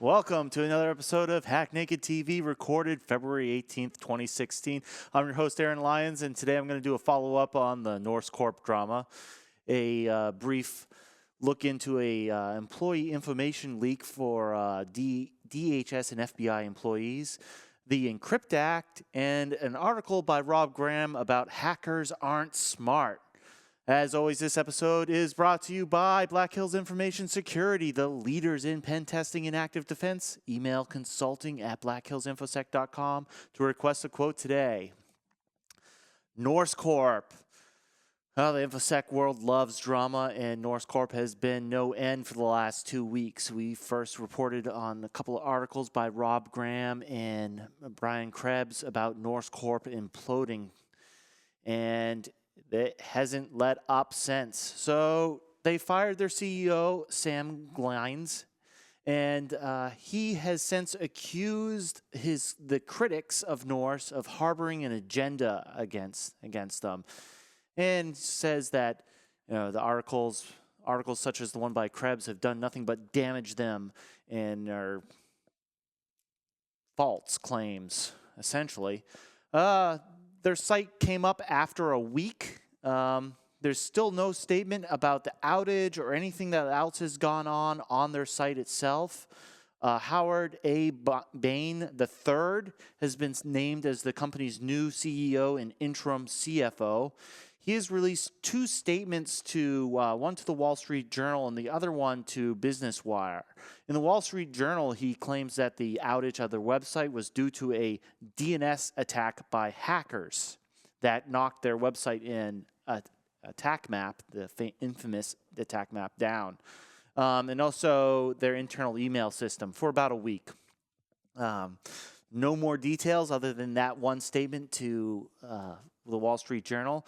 Welcome to another episode of Hack Naked TV, recorded February 18th, 2016. I'm your host, Aaron Lyons, and today I'm going to do a follow-up on the Norse Corp drama, a brief look into a employee information leak for DHS and FBI employees, the ENCRYPT Act, and an article by Rob Graham about hackers aren't smart. As always, this episode is brought to you by Black Hills Information Security, the leaders in pen testing and active defense. Email consulting@blackhillsinfosec.com to request a quote today. Norse Corp. Well, the InfoSec world loves drama, and Norse Corp has been no end for the last 2 weeks. We first reported on a couple of articles by Rob Graham and Brian Krebs about Norse Corp imploding, and it hasn't let up since. So they fired their CEO, Sam Glines, and he has since accused the critics of Norse of harboring an agenda against them, and says that the articles such as the one by Krebs have done nothing but damage them and are false claims, essentially. Their site came up after a week. There's still no statement about the outage or anything that else has gone on their site itself. Howard A. Bain III has been named as the company's new CEO and interim CFO. He has released two statements one to the Wall Street Journal and the other one to Business Wire. In the Wall Street Journal, he claims that the outage of their website was due to a DNS attack by hackers that knocked their website in attack map, the infamous attack map, down. And also their internal email system for about a week. No more details other than that one statement to the Wall Street Journal.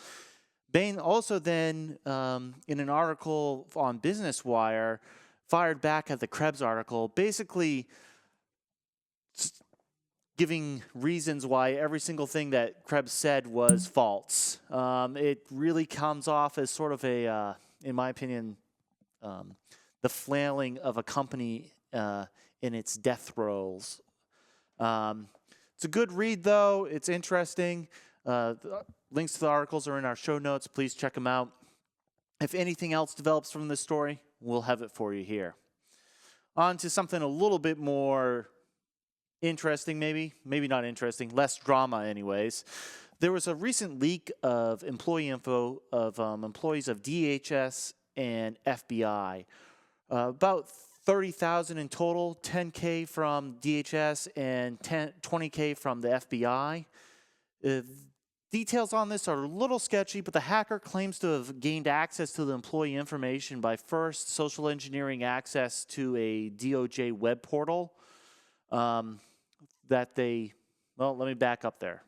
Bain also then, in an article on Business Wire, fired back at the Krebs article, basically giving reasons why every single thing that Krebs said was false. It really comes off as sort of a, in my opinion, the flailing of a company in its death throes. It's a good read, though. It's interesting. Links to the articles are in our show notes. Please check them out. If anything else develops from this story, we'll have it for you here. On to something a little bit more interesting, maybe not interesting, less drama anyways. There was a recent leak of employee info of employees of DHS and FBI. About 30,000 in total, 10K from DHS and 20K from the FBI. Details on this are a little sketchy, but the hacker claims to have gained access to the employee information by first social engineering access to a DOJ web portal let me back up there.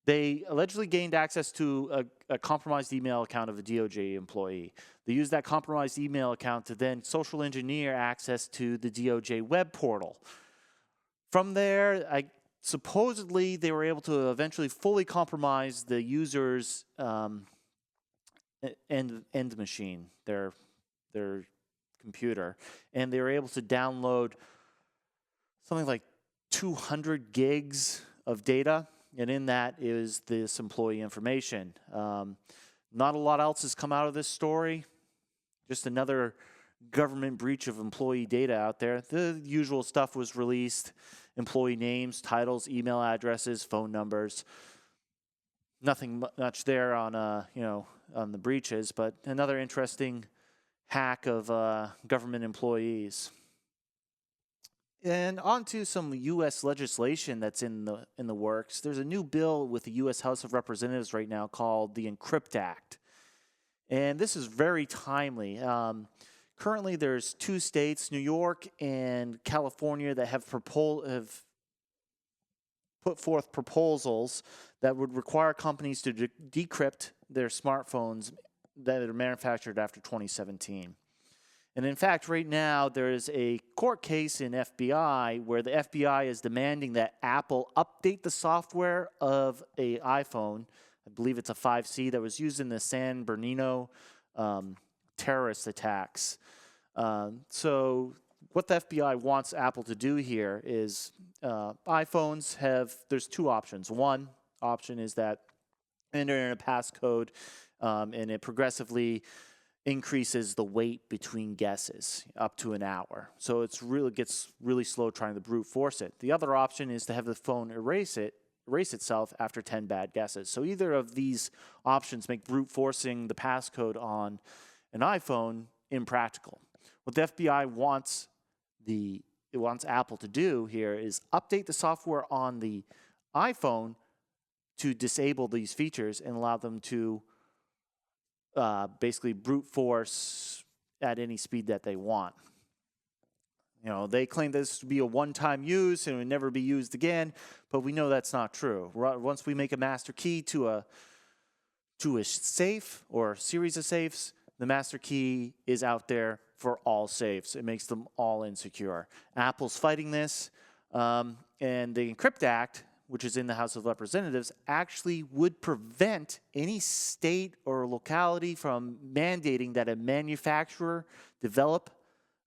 They allegedly gained access to a compromised email account of a DOJ employee. They used that compromised email account to then social engineer access to the DOJ web portal. From there, supposedly they were able to eventually fully compromise the user's end machine, their computer, and they were able to download something like 200 gigs of data, and in that is this employee information. Not a lot else has come out of this story. Just another government breach of employee data out there. The usual stuff was released: employee names, titles, email addresses, phone numbers. Nothing much there on on the breaches, but another interesting hack of government employees. And on to some U.S. legislation that's in the works. There's a new bill with the U.S. House of Representatives right now called the ENCRYPT Act. And this is very timely. Currently, there's 2 states, New York and California, that have put forth proposals that would require companies to decrypt their smartphones that are manufactured after 2017. And in fact, right now, there is a court case in FBI where the FBI is demanding that Apple update the software of an iPhone. I believe it's a 5C that was used in the San Bernardino terrorist attacks. So what the FBI wants Apple to do here is iPhones there's two options. One option is that enter in a passcode and it progressively increases the wait between guesses up to an hour. So gets really slow trying to brute force it. The other option is to have the phone erase itself after 10 bad guesses. So either of these options make brute forcing the passcode on an iPhone impractical. What the FBI wants Apple to do here is update the software on the iPhone to disable these features and allow them to basically brute force at any speed that they want. You know, they claim this to be a one-time use and it would never be used again, but we know that's not true. Once we make a master key to a safe or a series of safes, the master key is out there for all safes. It makes them all insecure. Apple's fighting this, and the ENCRYPT Act, which is in the House of Representatives, actually would prevent any state or locality from mandating that a manufacturer develop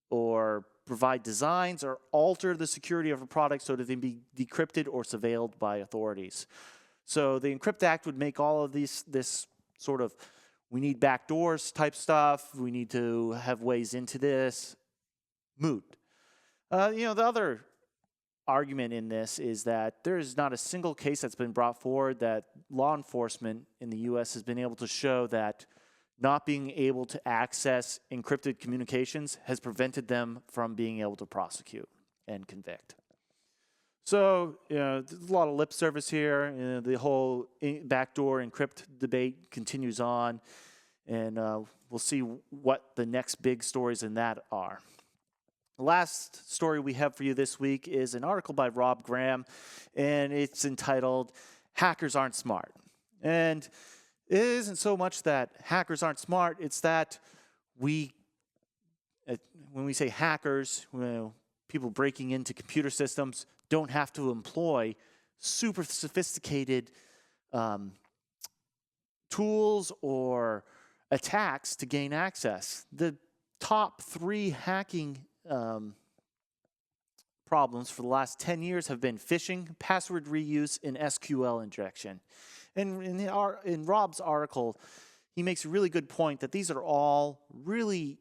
or provide designs or alter the security of a product so that they be decrypted or surveilled by authorities. So the ENCRYPT Act would make all of this sort of, we need backdoors type stuff, we need to have ways into this, moot. The other argument in this is that there is not a single case that's been brought forward that law enforcement in the U.S. has been able to show that not being able to access encrypted communications has prevented them from being able to prosecute and convict. So, there's a lot of lip service here. The whole backdoor encrypt debate continues on, and we'll see what the next big stories in that are. The last story we have for you this week is an article by Rob Graham, and it's entitled, "Hackers Aren't Smart." And it isn't so much that hackers aren't smart, it's that when we say hackers, people breaking into computer systems don't have to employ super sophisticated tools or attacks to gain access. The top 3 hacking problems for the last 10 years have been phishing, password reuse, and SQL injection. And in Rob's article, he makes a really good point that these are all really,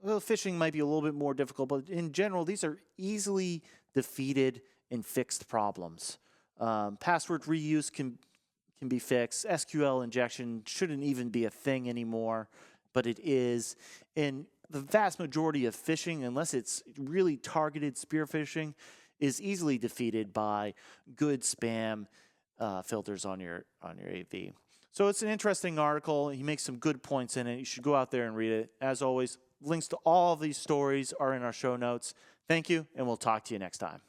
well, phishing might be a little bit more difficult, but in general, these are easily defeated and fixed problems. Password reuse can be fixed. SQL injection shouldn't even be a thing anymore, but it is. And the vast majority of phishing, unless it's really targeted spear phishing, is easily defeated by good spam filters on your AV. So it's an interesting article. He makes some good points in it. You should go out there and read it. As always, links to all of these stories are in our show notes. Thank you, and we'll talk to you next time.